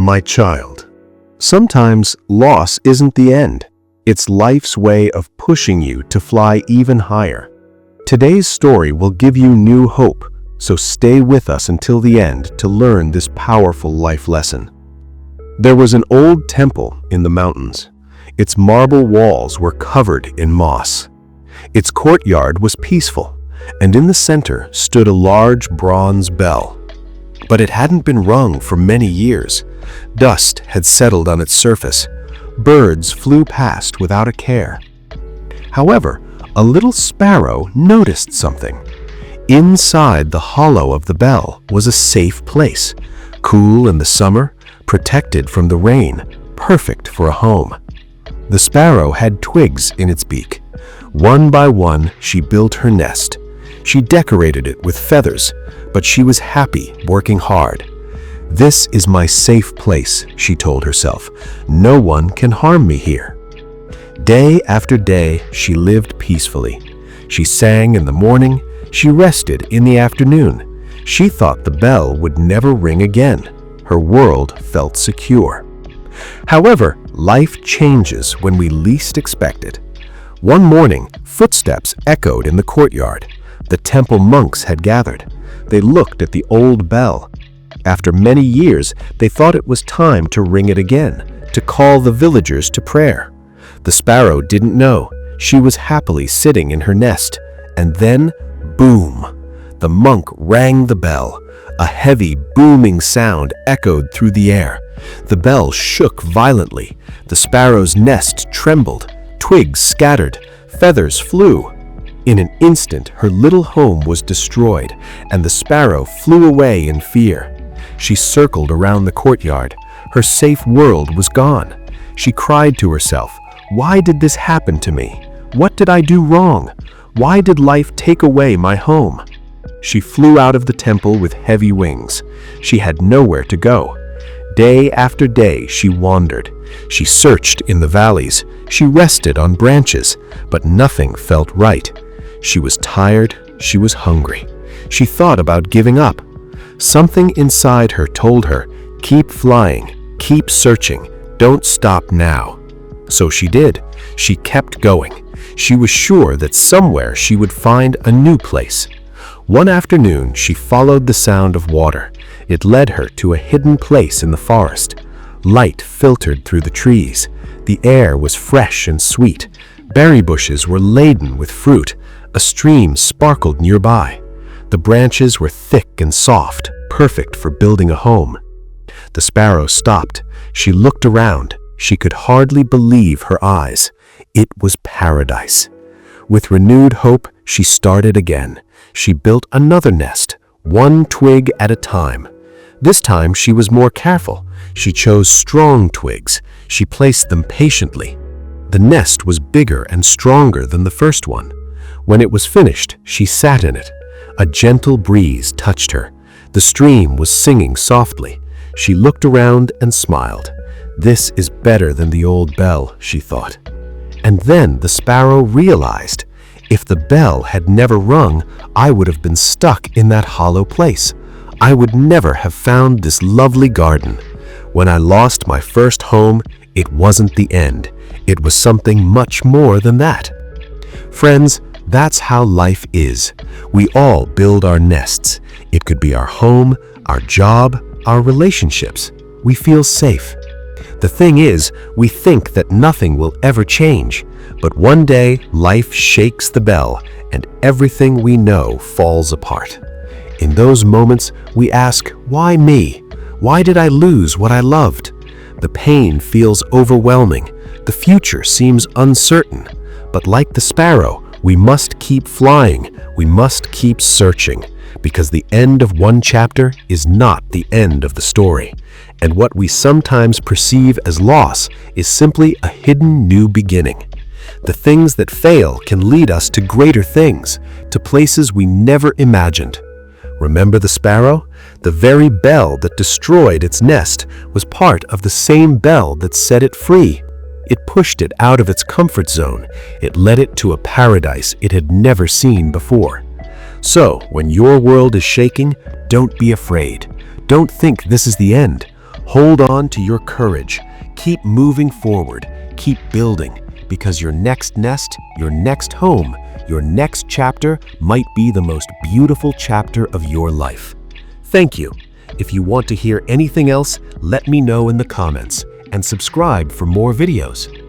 My child, sometimes loss isn't the end. It's life's way of pushing you to fly even higher. Today's story will give you new hope, so stay with us until the end to learn this powerful life lesson. There was an old temple in the mountains. Its marble walls were covered in moss. Its courtyard was peaceful, and in the center stood a large bronze bell. But it hadn't been rung for many years. Dust had settled on its surface. Birds flew past without a care. However, a little sparrow noticed something. Inside the hollow of the bell was a safe place, cool in the summer, protected from the rain, perfect for a home. The sparrow had twigs in its beak. One by one, she built her nest. She decorated it with feathers, but she was happy working hard. "This is my safe place," she told herself. "No one can harm me here." Day after day, she lived peacefully. She sang in the morning. She rested in the afternoon. She thought the bell would never ring again. Her world felt secure. However, life changes when we least expect it. One morning, footsteps echoed in the courtyard. The temple monks had gathered. They looked at the old bell. After many years, they thought it was time to ring it again, to call the villagers to prayer. The sparrow didn't know. She was happily sitting in her nest. And then, boom! The monk rang the bell. A heavy, booming sound echoed through the air. The bell shook violently. The sparrow's nest trembled. Twigs scattered. Feathers flew. In an instant, her little home was destroyed, and the sparrow flew away in fear. She circled around the courtyard. Her safe world was gone. She cried to herself, "Why did this happen to me? What did I do wrong? Why did life take away my home?" She flew out of the temple with heavy wings. She had nowhere to go. Day after day, she wandered. She searched in the valleys. She rested on branches, but nothing felt right. She was tired. She was hungry. She thought about giving up. Something inside her told her, "Keep flying, keep searching, don't stop now." So she did. She kept going. She was sure that somewhere she would find a new place. One afternoon, she followed the sound of water. It led her to a hidden place in the forest. Light filtered through the trees. The air was fresh and sweet. Berry bushes were laden with fruit. A stream sparkled nearby. The branches were thick and soft, perfect for building a home. The sparrow stopped. She looked around. She could hardly believe her eyes. It was paradise. With renewed hope, she started again. She built another nest, one twig at a time. This time she was more careful. She chose strong twigs. She placed them patiently. The nest was bigger and stronger than the first one. When it was finished, she sat in it. A gentle breeze touched her. The stream was singing softly. She looked around and smiled. "This is better than the old bell," she thought. And then the sparrow realized, if the bell had never rung, I would have been stuck in that hollow place. I would never have found this lovely garden. When I lost my first home, it wasn't the end. It was something much more than that. Friends, that's how life is. We all build our nests. It could be our home, our job, our relationships. We feel safe. The thing is, we think that nothing will ever change. But one day, life shakes the bell, and everything we know falls apart. In those moments, we ask, why me? Why did I lose what I loved? The pain feels overwhelming. The future seems uncertain. But like the sparrow, we must keep flying. We must keep searching. Because the end of one chapter is not the end of the story. And what we sometimes perceive as loss is simply a hidden new beginning. The things that fail can lead us to greater things, to places we never imagined. Remember the sparrow? The very bell that destroyed its nest was part of the same bell that set it free. It pushed it out of its comfort zone. It led it to a paradise it had never seen before. So, when your world is shaking, don't be afraid. Don't think this is the end. Hold on to your courage. Keep moving forward. Keep building, because your next nest, your next home, your next chapter might be the most beautiful chapter of your life. Thank you. If you want to hear anything else, let me know in the comments and subscribe for more videos.